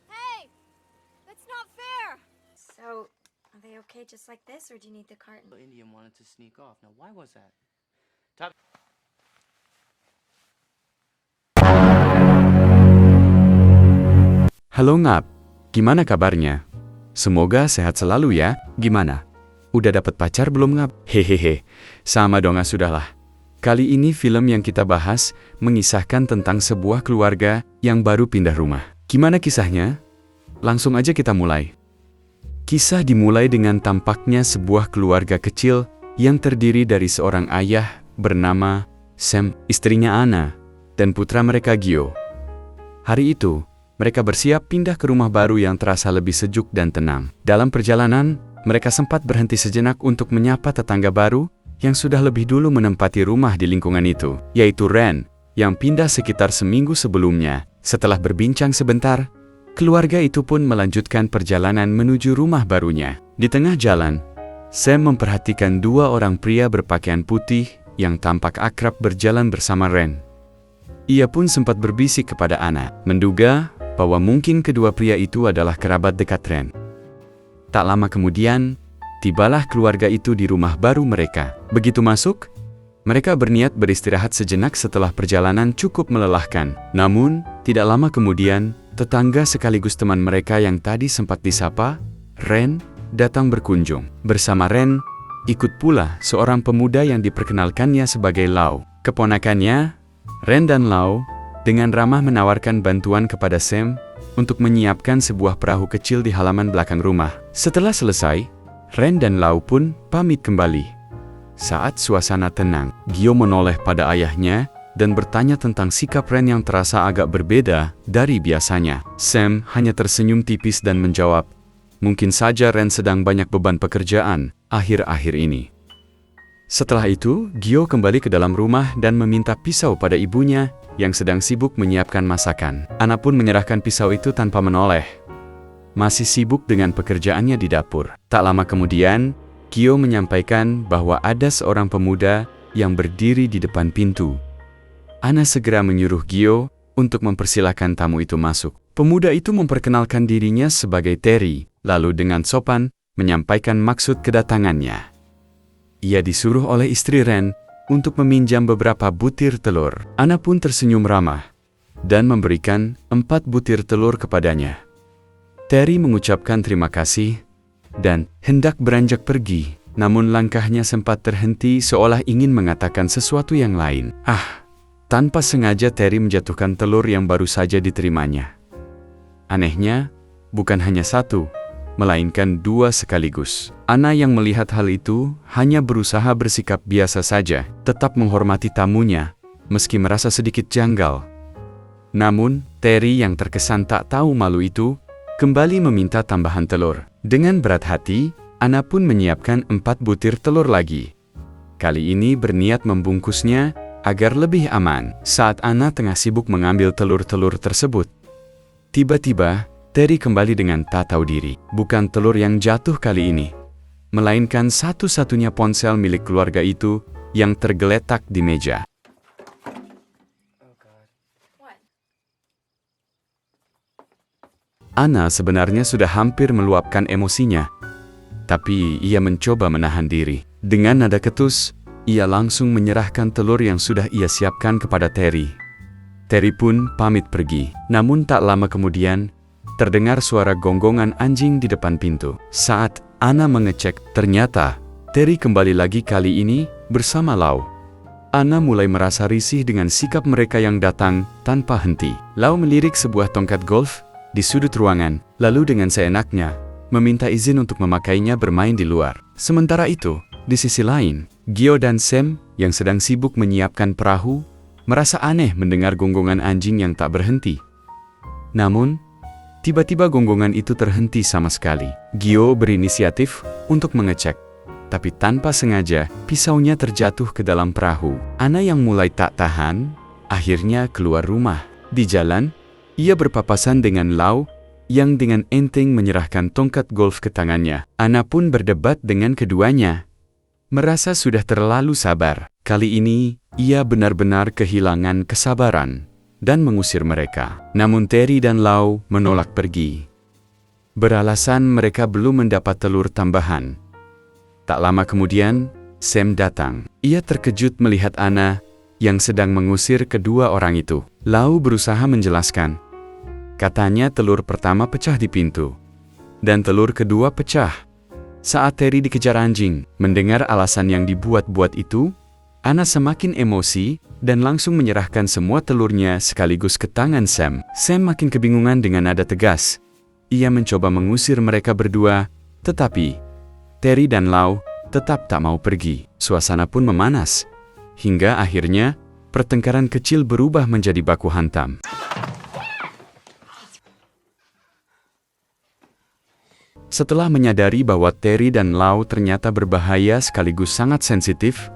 Hey! That's not fair! So, are they okay just like this, or do you need the carton? The Indian wanted to sneak off. Now, why was that? Halo Ngap, gimana kabarnya? Semoga sehat selalu ya. Gimana? Udah dapet pacar belum Ngap? Hehehe, sama dong sudahlah. Kali ini film yang kita bahas mengisahkan tentang sebuah keluarga yang baru pindah rumah. Gimana kisahnya? Langsung aja kita mulai. Kisah dimulai dengan tampaknya sebuah keluarga kecil yang terdiri dari seorang ayah bernama Sam, istrinya Anna, dan putra mereka Gio. Hari itu, mereka bersiap pindah ke rumah baru yang terasa lebih sejuk dan tenang. Dalam perjalanan, mereka sempat berhenti sejenak untuk menyapa tetangga baru yang sudah lebih dulu menempati rumah di lingkungan itu, yaitu Ren, yang pindah sekitar seminggu sebelumnya. Setelah berbincang sebentar, keluarga itu pun melanjutkan perjalanan menuju rumah barunya. Di tengah jalan, Sam memperhatikan dua orang pria berpakaian putih yang tampak akrab berjalan bersama Ren. Ia pun sempat berbisik kepada Anna, menduga bahwa mungkin kedua pria itu adalah kerabat dekat Ren. Tak lama kemudian, tibalah keluarga itu di rumah baru mereka. Begitu masuk, mereka berniat beristirahat sejenak setelah perjalanan cukup melelahkan. Namun, tidak lama kemudian, tetangga sekaligus teman mereka yang tadi sempat disapa, Ren, datang berkunjung. Bersama Ren, ikut pula seorang pemuda yang diperkenalkannya sebagai Lau. Keponakannya, Ren dan Lau, dengan ramah menawarkan bantuan kepada Sam untuk menyiapkan sebuah perahu kecil di halaman belakang rumah. Setelah selesai, Ren dan Lau pun pamit kembali. Saat suasana tenang, Gio menoleh pada ayahnya dan bertanya tentang sikap Ren yang terasa agak berbeda dari biasanya. Sam hanya tersenyum tipis dan menjawab, mungkin saja Ren sedang banyak beban pekerjaan akhir-akhir ini. Setelah itu, Gio kembali ke dalam rumah dan meminta pisau pada ibunya yang sedang sibuk menyiapkan masakan. Anna pun menyerahkan pisau itu tanpa menoleh. Masih sibuk dengan pekerjaannya di dapur. Tak lama kemudian, Gio menyampaikan bahwa ada seorang pemuda yang berdiri di depan pintu. Anna segera menyuruh Gio untuk mempersilahkan tamu itu masuk. Pemuda itu memperkenalkan dirinya sebagai Terry, lalu dengan sopan menyampaikan maksud kedatangannya. Ia disuruh oleh istri Ren untuk meminjam beberapa butir telur. Anna pun tersenyum ramah dan memberikan 4 butir telur kepadanya. Terry mengucapkan terima kasih dan hendak beranjak pergi, namun langkahnya sempat terhenti seolah ingin mengatakan sesuatu yang lain. Tanpa sengaja Terry menjatuhkan telur yang baru saja diterimanya. Anehnya, bukan hanya satu, melainkan 2 sekaligus. Anna yang melihat hal itu hanya berusaha bersikap biasa saja, tetap menghormati tamunya, meski merasa sedikit janggal. Namun, Terry yang terkesan tak tahu malu itu, kembali meminta tambahan telur. Dengan berat hati, Anna pun menyiapkan 4 butir telur lagi. Kali ini berniat membungkusnya agar lebih aman. Saat Anna tengah sibuk mengambil telur-telur tersebut, tiba-tiba, Terry kembali dengan tak tahu diri. Bukan telur yang jatuh kali ini, melainkan satu-satunya ponsel milik keluarga itu yang tergeletak di meja. Anna sebenarnya sudah hampir meluapkan emosinya, tapi ia mencoba menahan diri. Dengan nada ketus, ia langsung menyerahkan telur yang sudah ia siapkan kepada Terry. Terry pun pamit pergi. Namun tak lama kemudian, terdengar suara gonggongan anjing di depan pintu. Saat Anna mengecek, ternyata Terry kembali lagi kali ini bersama Lau. Anna mulai merasa risih dengan sikap mereka yang datang tanpa henti. Lau melirik sebuah tongkat golf di sudut ruangan, lalu dengan seenaknya meminta izin untuk memakainya bermain di luar. Sementara itu, di sisi lain, Gio dan Sam yang sedang sibuk menyiapkan perahu merasa aneh mendengar gonggongan anjing yang tak berhenti. Namun, tiba-tiba gonggongan itu terhenti sama sekali. Gio berinisiatif untuk mengecek, tapi tanpa sengaja pisaunya terjatuh ke dalam perahu. Anna yang mulai tak tahan, akhirnya keluar rumah. Di jalan, ia berpapasan dengan Lau yang dengan enteng menyerahkan tongkat golf ke tangannya. Anna pun berdebat dengan keduanya, merasa sudah terlalu sabar. Kali ini, ia benar-benar kehilangan kesabaran. dan mengusir mereka. Namun Terry dan Lau menolak pergi. Beralasan mereka belum mendapat telur tambahan. Tak lama kemudian, Sam datang. Ia terkejut melihat Anna yang sedang mengusir kedua orang itu. Lau berusaha menjelaskan. Katanya telur pertama pecah di pintu. Dan telur kedua pecah saat Terry dikejar anjing. Mendengar alasan yang dibuat-buat itu, Anna semakin emosi dan langsung menyerahkan semua telurnya sekaligus ke tangan Sam. Sam makin kebingungan dengan nada tegas. Ia mencoba mengusir mereka berdua, tetapi Terry dan Lau tetap tak mau pergi. Suasana pun memanas, hingga akhirnya pertengkaran kecil berubah menjadi baku hantam. Setelah menyadari bahwa Terry dan Lau ternyata berbahaya sekaligus sangat sensitif,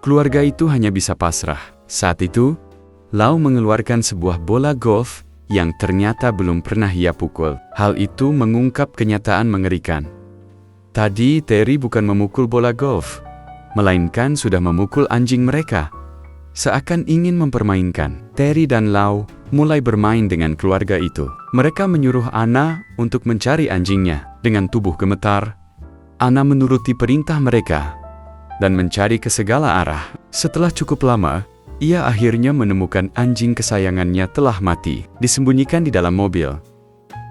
keluarga itu hanya bisa pasrah. Saat itu, Lau mengeluarkan sebuah bola golf yang ternyata belum pernah ia pukul. Hal itu mengungkap kenyataan mengerikan. Tadi Terry bukan memukul bola golf, melainkan sudah memukul anjing mereka. Seakan ingin mempermainkan, Terry dan Lau mulai bermain dengan keluarga itu. Mereka menyuruh Anna untuk mencari anjingnya. Dengan tubuh gemetar, Anna menuruti perintah mereka dan mencari ke segala arah. Setelah cukup lama, ia akhirnya menemukan anjing kesayangannya telah mati, disembunyikan di dalam mobil.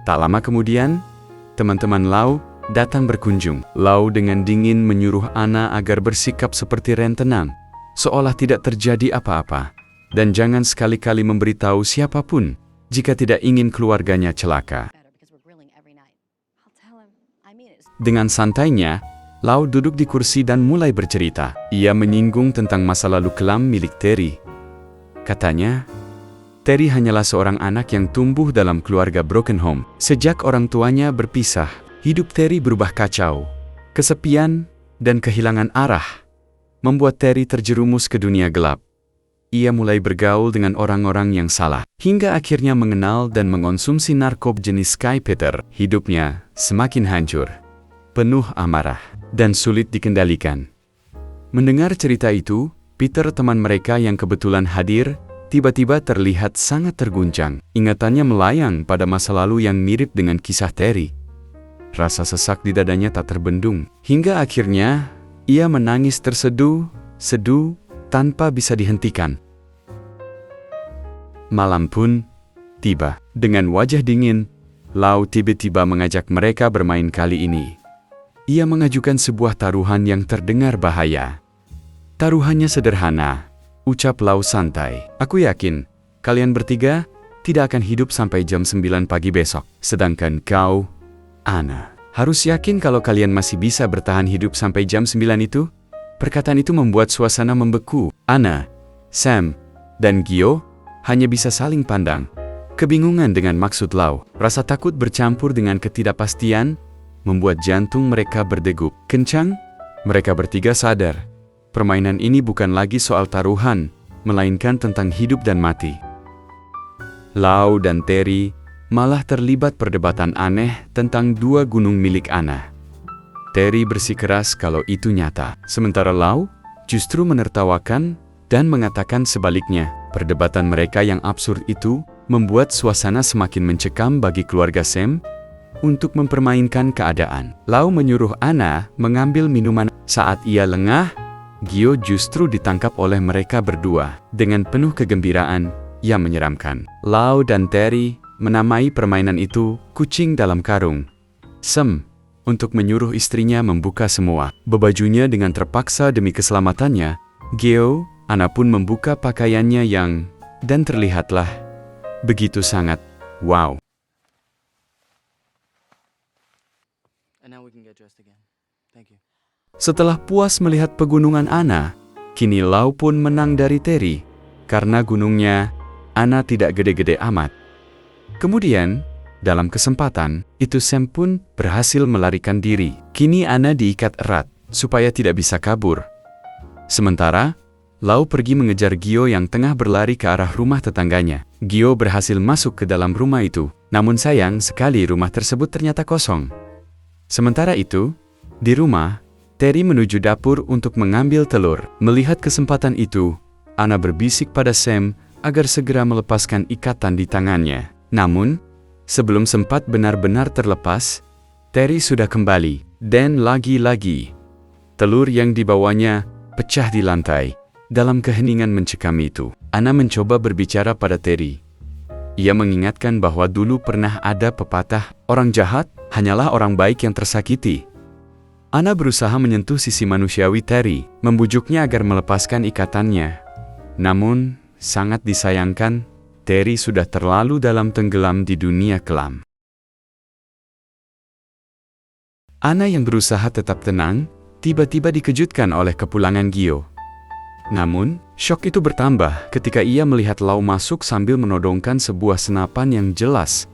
Tak lama kemudian, teman-teman Lau datang berkunjung. Lau dengan dingin menyuruh Anna agar bersikap seperti Ren tenang, seolah tidak terjadi apa-apa, dan jangan sekali-kali memberitahu siapapun jika tidak ingin keluarganya celaka. Dengan santainya, Lau duduk di kursi dan mulai bercerita. Ia menyinggung tentang masa lalu kelam milik Terry. Katanya, Terry hanyalah seorang anak yang tumbuh dalam keluarga broken home. Sejak orang tuanya berpisah, hidup Terry berubah kacau. Kesepian dan kehilangan arah membuat Terry terjerumus ke dunia gelap. Ia mulai bergaul dengan orang-orang yang salah, hingga akhirnya mengenal dan mengonsumsi narkoba jenis Skypeter. Hidupnya semakin hancur, penuh amarah, dan sulit dikendalikan. Mendengar cerita itu, Peter, teman mereka yang kebetulan hadir, tiba-tiba terlihat sangat terguncang. Ingatannya melayang pada masa lalu yang mirip dengan kisah Terry. Rasa sesak di dadanya tak terbendung, hingga akhirnya ia menangis terseduh-seduh tanpa bisa dihentikan. Malam pun tiba. Dengan wajah dingin, Lau tiba-tiba mengajak mereka bermain kali ini. Ia mengajukan sebuah taruhan yang terdengar bahaya. Taruhannya sederhana, ucap Lau santai. Aku yakin, kalian bertiga tidak akan hidup sampai jam 9 pagi besok. Sedangkan kau, Anna, harus yakin kalau kalian masih bisa bertahan hidup sampai jam 9 itu? Perkataan itu membuat suasana membeku. Anna, Sam, dan Gio hanya bisa saling pandang. Kebingungan dengan maksud Lau, rasa takut bercampur dengan ketidakpastian, membuat jantung mereka berdegup kencang. Mereka bertiga sadar, permainan ini bukan lagi soal taruhan, melainkan tentang hidup dan mati. Lau dan Terry malah terlibat perdebatan aneh tentang dua gunung milik Anna. Terry bersikeras kalau itu nyata, sementara Lau justru menertawakan dan mengatakan sebaliknya. Perdebatan mereka yang absurd itu membuat suasana semakin mencekam bagi keluarga Sam. Untuk mempermainkan keadaan, Lau menyuruh Anna mengambil minuman. Saat ia lengah, Gio justru ditangkap oleh mereka berdua. Dengan penuh kegembiraan yang menyeramkan, Lau dan Terry menamai permainan itu kucing dalam karung. Sam untuk menyuruh istrinya membuka semua bebajunya dengan terpaksa demi keselamatannya. Gio, Anna pun membuka pakaiannya dan terlihatlah begitu sangat wow. And now we can get dressed again. Thank you. Setelah puas melihat pegunungan Anna, kini Lau pun menang dari Terry. Karena gunungnya, Anna tidak gede-gede amat. Kemudian, dalam kesempatan itu Sam pun berhasil melarikan diri. Kini Anna diikat erat, supaya tidak bisa kabur. Sementara, Lau pergi mengejar Gio yang tengah berlari ke arah rumah tetangganya. Gio berhasil masuk ke dalam rumah itu, namun sayang sekali rumah tersebut ternyata kosong. Sementara itu, di rumah, Terry menuju dapur untuk mengambil telur. Melihat kesempatan itu, Anna berbisik pada Sam agar segera melepaskan ikatan di tangannya. Namun, sebelum sempat benar-benar terlepas, Terry sudah kembali, dan lagi-lagi telur yang dibawanya pecah di lantai. Dalam keheningan mencekam itu, Anna mencoba berbicara pada Terry. Ia mengingatkan bahwa dulu pernah ada pepatah, orang jahat hanyalah orang baik yang tersakiti. Anna berusaha menyentuh sisi manusiawi Terry, membujuknya agar melepaskan ikatannya. Namun, sangat disayangkan, Terry sudah terlalu dalam tenggelam di dunia kelam. Anna yang berusaha tetap tenang, tiba-tiba dikejutkan oleh kepulangan Gio. Namun, syok itu bertambah ketika ia melihat Lau masuk sambil menodongkan sebuah senapan yang jelas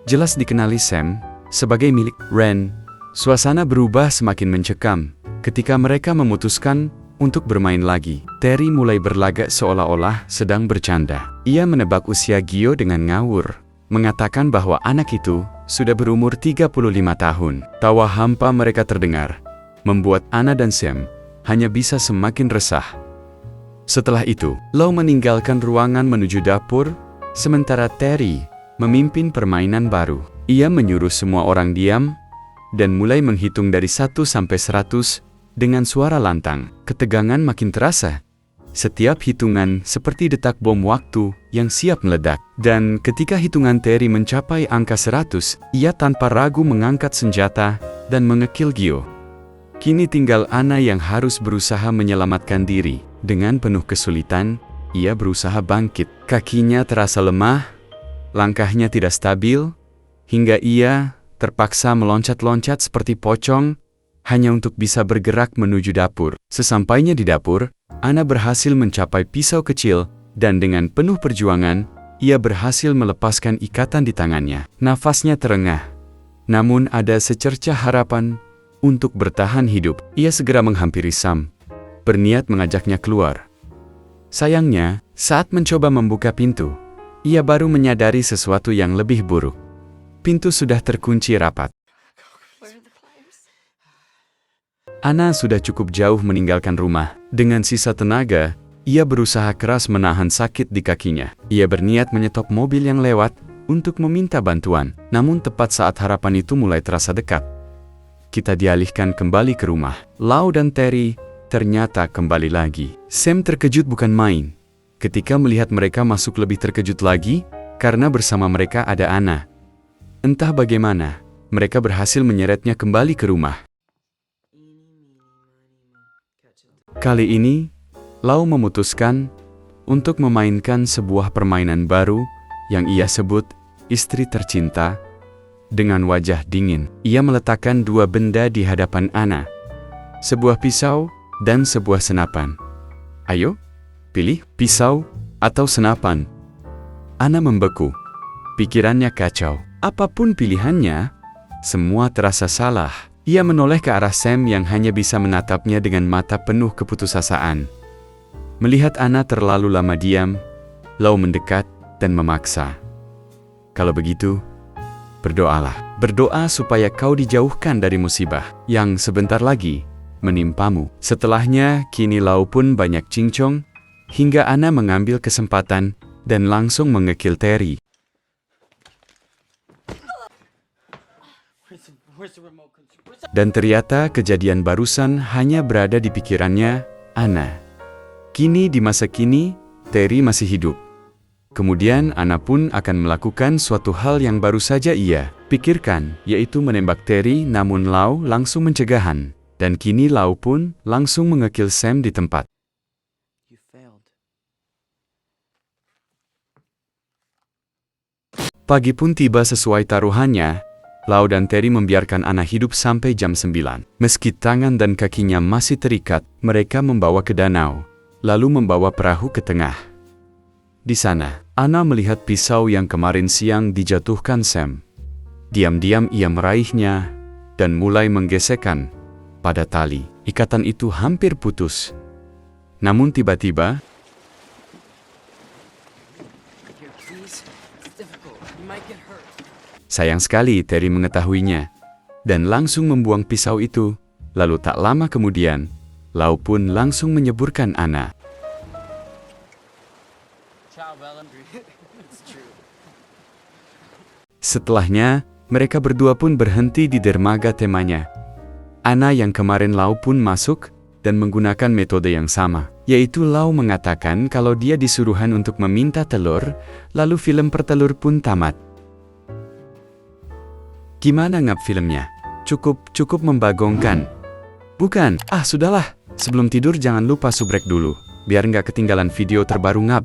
dikenali Sam sebagai milik Ren. Suasana berubah semakin mencekam ketika mereka memutuskan untuk bermain lagi. Terry mulai berlagak seolah-olah sedang bercanda. Ia menebak usia Gio dengan ngawur, mengatakan bahwa anak itu sudah berumur 35 tahun. Tawa hampa mereka terdengar, membuat Anna dan Sam hanya bisa semakin resah. Setelah itu, Lau meninggalkan ruangan menuju dapur, sementara Terry memimpin permainan baru. Ia menyuruh semua orang diam dan mulai menghitung dari 1 sampai 100 dengan suara lantang. Ketegangan makin terasa. Setiap hitungan seperti detak bom waktu yang siap meledak. Dan ketika hitungan Terry mencapai angka 100, ia tanpa ragu mengangkat senjata dan mengekil Gio. Kini tinggal Anna yang harus berusaha menyelamatkan diri. Dengan penuh kesulitan, ia berusaha bangkit. Kakinya terasa lemah, langkahnya tidak stabil, hingga ia terpaksa meloncat-loncat seperti pocong, hanya untuk bisa bergerak menuju dapur. Sesampainya di dapur, Anna berhasil mencapai pisau kecil, dan dengan penuh perjuangan, ia berhasil melepaskan ikatan di tangannya. Nafasnya terengah, namun ada secercah harapan untuk bertahan hidup. Ia segera menghampiri Sam, berniat mengajaknya keluar. Sayangnya, saat mencoba membuka pintu, ia baru menyadari sesuatu yang lebih buruk. Pintu sudah terkunci rapat. Anna sudah cukup jauh meninggalkan rumah. Dengan sisa tenaga, ia berusaha keras menahan sakit di kakinya. Ia berniat menyetop mobil yang lewat untuk meminta bantuan. Namun tepat saat harapan itu mulai terasa dekat, kita dialihkan kembali ke rumah. Lau dan Terry ternyata kembali lagi. Sam terkejut bukan main ketika melihat mereka masuk, lebih terkejut lagi karena bersama mereka ada Anna. Entah bagaimana, mereka berhasil menyeretnya kembali ke rumah. Kali ini, Lau memutuskan untuk memainkan sebuah permainan baru yang ia sebut istri tercinta. Dengan wajah dingin, ia meletakkan 2 benda di hadapan Anna. Sebuah pisau dan sebuah senapan. Ayo, pilih pisau atau senapan. Anna membeku. Pikirannya kacau. Apapun pilihannya, semua terasa salah. Ia menoleh ke arah Sam yang hanya bisa menatapnya dengan mata penuh keputusasaan. Melihat Anna terlalu lama diam, Lau mendekat dan memaksa. Kalau begitu, berdoalah. Berdoa supaya kau dijauhkan dari musibah yang sebentar lagi menimpamu. Setelahnya, kini Lau pun banyak cincong, hingga Anna mengambil kesempatan dan langsung mengekil Terry. Dan ternyata kejadian barusan hanya berada di pikirannya, Anna. Kini di masa kini, Terry masih hidup. Kemudian Anna pun akan melakukan suatu hal yang baru saja ia pikirkan, yaitu menembak Terry, namun Lau langsung mencegahan. Dan kini Lau pun langsung mengekil Sam di tempat. Pagi pun tiba sesuai taruhannya. Lau dan Terry membiarkan Anna hidup sampai jam 9. Meski tangan dan kakinya masih terikat, mereka membawa ke danau, lalu membawa perahu ke tengah. Di sana, Anna melihat pisau yang kemarin siang dijatuhkan Sam. Diam-diam ia meraihnya dan mulai menggesekkan pada tali. Ikatan itu hampir putus. Namun tiba-tiba, sayang sekali Terry mengetahuinya dan langsung membuang pisau itu. Lalu tak lama kemudian, Lau pun langsung menyeburkan Anna. Setelahnya, mereka berdua pun berhenti di dermaga temanya. Ana yang kemarin Lau pun masuk dan menggunakan metode yang sama, yaitu Lau mengatakan kalau dia disuruhan untuk meminta telur, lalu film pertelur pun tamat. Gimana ngap filmnya? Cukup membagongkan. Bukan? Sudahlah. Sebelum tidur jangan lupa subrek dulu, biar nggak ketinggalan video terbaru ngap.